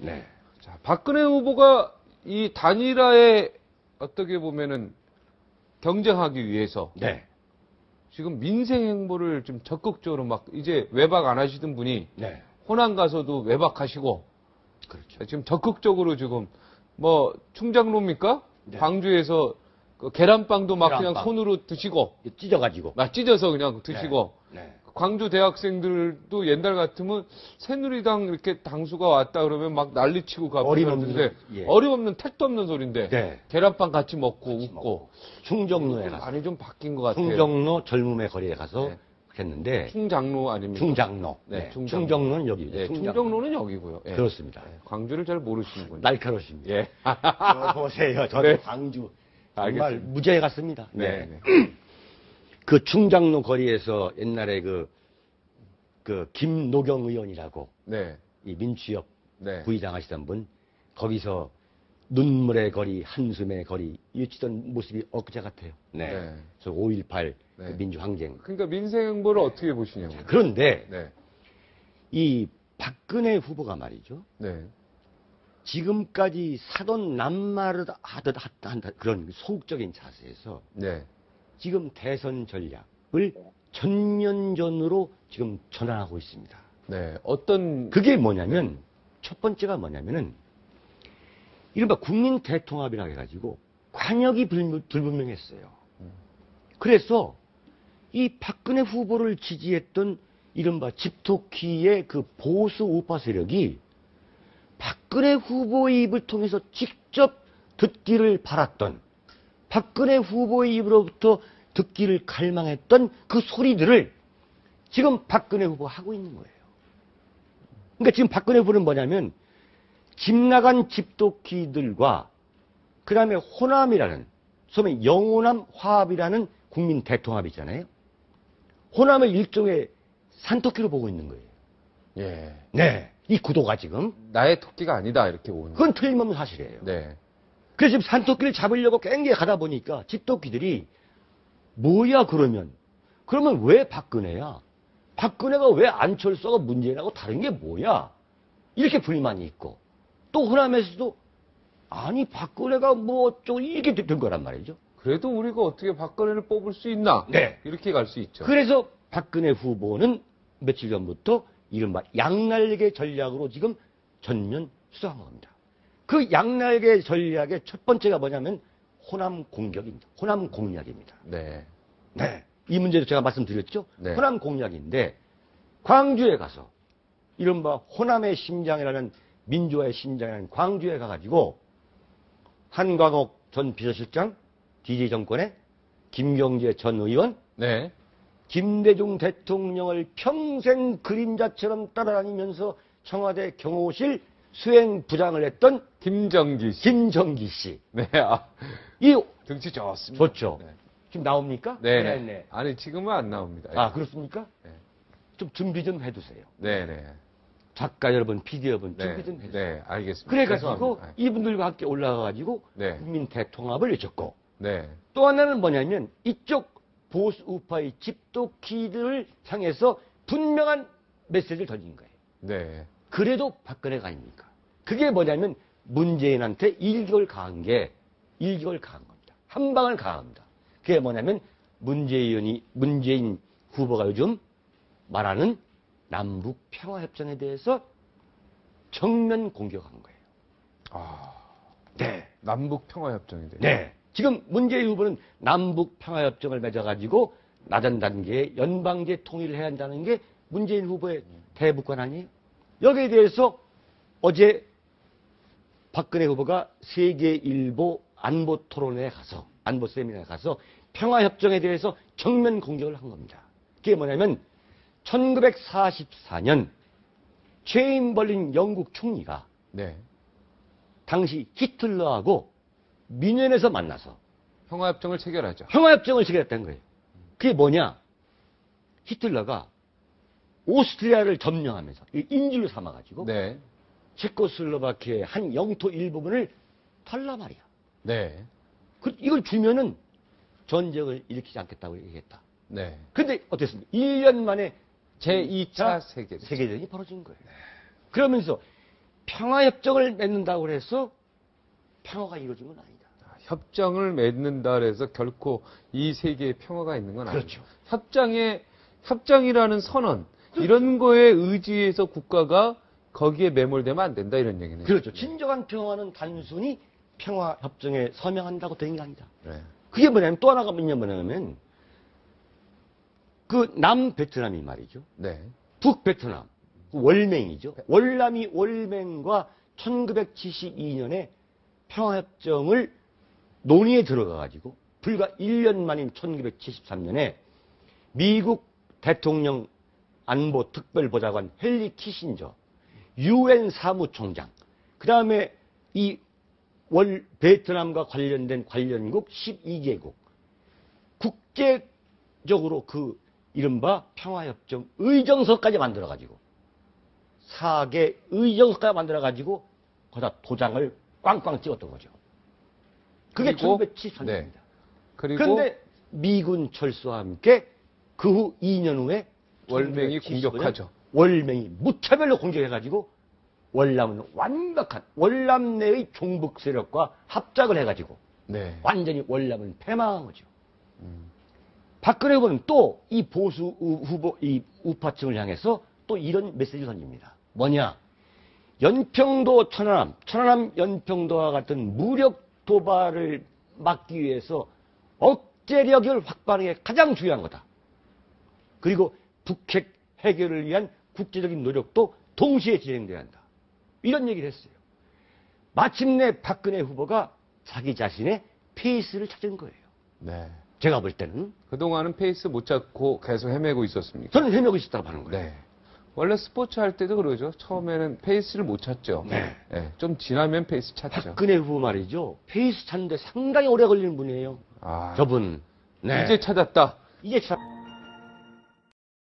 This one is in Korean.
네. 자, 박근혜 후보가 이 단일화에 어떻게 보면은 경쟁하기 위해서 네. 지금 민생 행보를 좀 적극적으로 막 이제 외박 안 하시던 분이 네. 호남 가서도 외박하시고 그렇죠. 지금 적극적으로 지금 뭐 충장로입니까? 네. 광주에서 그 계란빵도 막 계란빵. 그냥 손으로 드시고 찢어가지고. 막 찢어서 그냥 드시고 네. 광주 대학생들도 옛날 같으면 새누리당 이렇게 당수가 왔다 그러면 막 난리치고 가고 어림없는 예. 어림없는 택도 없는 소리인데 네. 계란빵 같이 먹고 웃고 먹고. 충정로에 가서. 많이 좀 바뀐 것 같아요. 충정로 젊음의 거리에 가서 네. 했는데. 충장로 아닙니까? 충장로. 네, 충정로는 여기. 네, 충정로는 여기고요. 예. 그렇습니다. 네, 광주를 잘 모르시는군요. 날카롭습니다. 예. 보세요. 저도 네. 광주. 정말 알겠습니다. 무죄 같습니다. 네. 네. 그 충장로 거리에서 옛날에 그 김노경 의원이라고 네. 이 민주협 네. 부의장 하시던 분 거기서 눈물의 거리, 한숨의 거리 이치던 모습이 엊그제 같아요. 네. 네. 저 5.18 네. 그 민주항쟁. 그러니까 민생 행보를 어떻게 보시냐고요. 그런데 네. 이 박근혜 후보가 말이죠. 네. 지금까지 사돈 남말을 하듯 한다 그런 소극적인 자세에서 네. 지금 대선 전략을 전면전으로 지금 전환하고 있습니다. 네. 어떤 그게 뭐냐면 첫 번째가 뭐냐면은 이른바 국민 대통합이라고 해가지고 관역이 불분명했어요. 그래서 이 박근혜 후보를 지지했던 이른바 집토끼의 그 보수 우파 세력이 박근혜 후보의 입을 통해서 직접 듣기를 바랐던 박근혜 후보의 입으로부터 듣기를 갈망했던 그 소리들을 지금 박근혜 후보가 하고 있는 거예요. 그러니까 지금 박근혜 후보는 뭐냐면 집 나간 집토끼들과 그 다음에 호남이라는 소위 영호남 화합이라는 국민 대통합이잖아요. 호남을 일종의 산토끼로 보고 있는 거예요. 예. 네. 이 구도가 지금 나의 토끼가 아니다 이렇게 보는 거예요. 그건 틀림없는 사실이에요. 네. 그래서 지금 산토끼를 잡으려고 굉장히 가다 보니까 집토끼들이 뭐야 그러면 왜 박근혜야? 박근혜가 왜 안철수가 문재인하고 다른 게 뭐야? 이렇게 불만이 있고 또 호남에서도 아니 박근혜가 뭐 어쩌고 이렇게 된 거란 말이죠. 그래도 우리가 어떻게 박근혜를 뽑을 수 있나? 네. 이렇게 갈 수 있죠. 그래서 박근혜 후보는 며칠 전부터 이른바 양날개 전략으로 지금 전면 수상한 겁니다. 그 양날개 전략의 첫 번째가 뭐냐면 호남 공격입니다. 호남 공략입니다. 네. 네. 이 문제도 제가 말씀드렸죠. 네. 호남 공략인데 광주에 가서 이른바 호남의 심장이라는 민주화의 심장이라는 광주에 가가지고 한광옥 전 비서실장, DJ 정권의 김경재 전 의원, 네. 김대중 대통령을 평생 그림자처럼 따라다니면서 청와대 경호실 수행부장을 했던 김정기 씨. 김정기 씨. 네. 아, 이 등치 좋습니다. 좋죠. 네. 지금 나옵니까? 네. 네. 아니 지금은 안 나옵니다. 아, 그렇습니까? 네. 좀 준비 좀 해두세요. 네, 네. 작가 여러분, PD 여러분, 네. 준비 좀 해주세요. 네, 알겠습니다. 그래가지고 죄송합니다. 이분들과 함께 올라가가지고 네. 국민 대통합을 외쳤고 네. 또 하나는 뭐냐면 이쪽 보수 우파의 집도끼들을 향해서 분명한 메시지를 던진 거예요. 네. 그래도 박근혜가 아닙니까? 그게 뭐냐면 문재인한테 일격을 가한 겁니다. 한 방을 가합니다. 그게 뭐냐면 문재인 후보가 요즘 말하는 남북 평화협정에 대해서 정면 공격한 거예요. 아. 네. 남북 평화협정이 돼요. 네. 지금 문재인 후보는 남북 평화협정을 맺어가지고 낮은 단계의 연방제 통일을 해야 한다는 게 문재인 후보의 대북관 아니에요? 여기에 대해서 어제 박근혜 후보가 세계일보 안보 토론회에 가서, 안보 세미나에 가서 평화협정에 대해서 정면 공격을 한 겁니다. 그게 뭐냐면 1944년 체인벌린 영국 총리가 네. 당시 히틀러하고 미넨에서 만나서 평화협정을 체결하죠. 평화협정을 체결했다는 거예요. 그게 뭐냐? 히틀러가 오스트리아를 점령하면서 인질로 삼아가지고 네. 체코슬로바키아의 한 영토 일부분을 달라 말이야. 네. 이걸 주면은 전쟁을 일으키지 않겠다고 얘기했다. 네. 근데 어땠습니까? 1년 만에 제2차 세계전이 벌어진 거예요. 그러면서 평화협정을 맺는다고 해서 평화가 이루어진 건 아니다. 협정을 맺는다 그래서 결코 이 세계에 평화가 있는 건 아니죠. 그렇죠. 협정이라는 선언, 이런 거에 의지해서 국가가 거기에 매몰되면 안 된다 이런 얘기네요. 그렇죠. 진정한 평화는 단순히 평화협정에 서명한다고 되는 게 아니다. 네. 그게 뭐냐면 또 하나가 뭐냐면 그 남베트남이 말이죠. 네. 북베트남, 월맹이죠. 월남이 월맹과 1972년에 평화협정을 논의에 들어가가지고 불과 1년 만인 1973년에 미국 대통령 안보 특별보좌관 헨리 키신저, UN 사무총장, 그 다음에 이 베트남과 관련된 관련국 12개국, 국제적으로 그 이른바 평화협정 의정서까지 만들어가지고 4개 의정서까지 만들어가지고 거기다 도장을 꽝꽝 찍었던 거죠. 그게 그리고, 1973년입니다. 네. 그런데 미군 철수와 함께 그 후 2년 후에 월맹이 1975년 공격하죠. 월맹이 무차별로 공격해가지고 월남은 완벽한 월남 내의 종북 세력과 합작을 해가지고 네. 완전히 월남은 패망한 거죠. 박근혜 후보는 또 이 보수 후보, 이 우파층을 향해서 또 이런 메시지를 던집니다. 뭐냐? 연평도 천안함 연평도와 같은 무력 도발을 막기 위해서 억제력을 확보하는 게 가장 중요한 거다. 그리고 북핵 해결을 위한 국제적인 노력도 동시에 진행돼야 한다. 이런 얘기를 했어요. 마침내 박근혜 후보가 자기 자신의 페이스를 찾은 거예요. 네. 제가 볼 때는. 그동안은 페이스 못 찾고 계속 헤매고 있었습니까? 저는 헤매고 있었다고 하는 거예요. 네. 원래 스포츠 할 때도 그러죠. 처음에는 페이스를 못 찾죠. 네. 네. 좀 지나면 페이스 찾죠. 박근혜 후보 말이죠. 페이스 찾는데 상당히 오래 걸리는 분이에요. 아, 저분. 네. 이제 찾았다. 이제 찾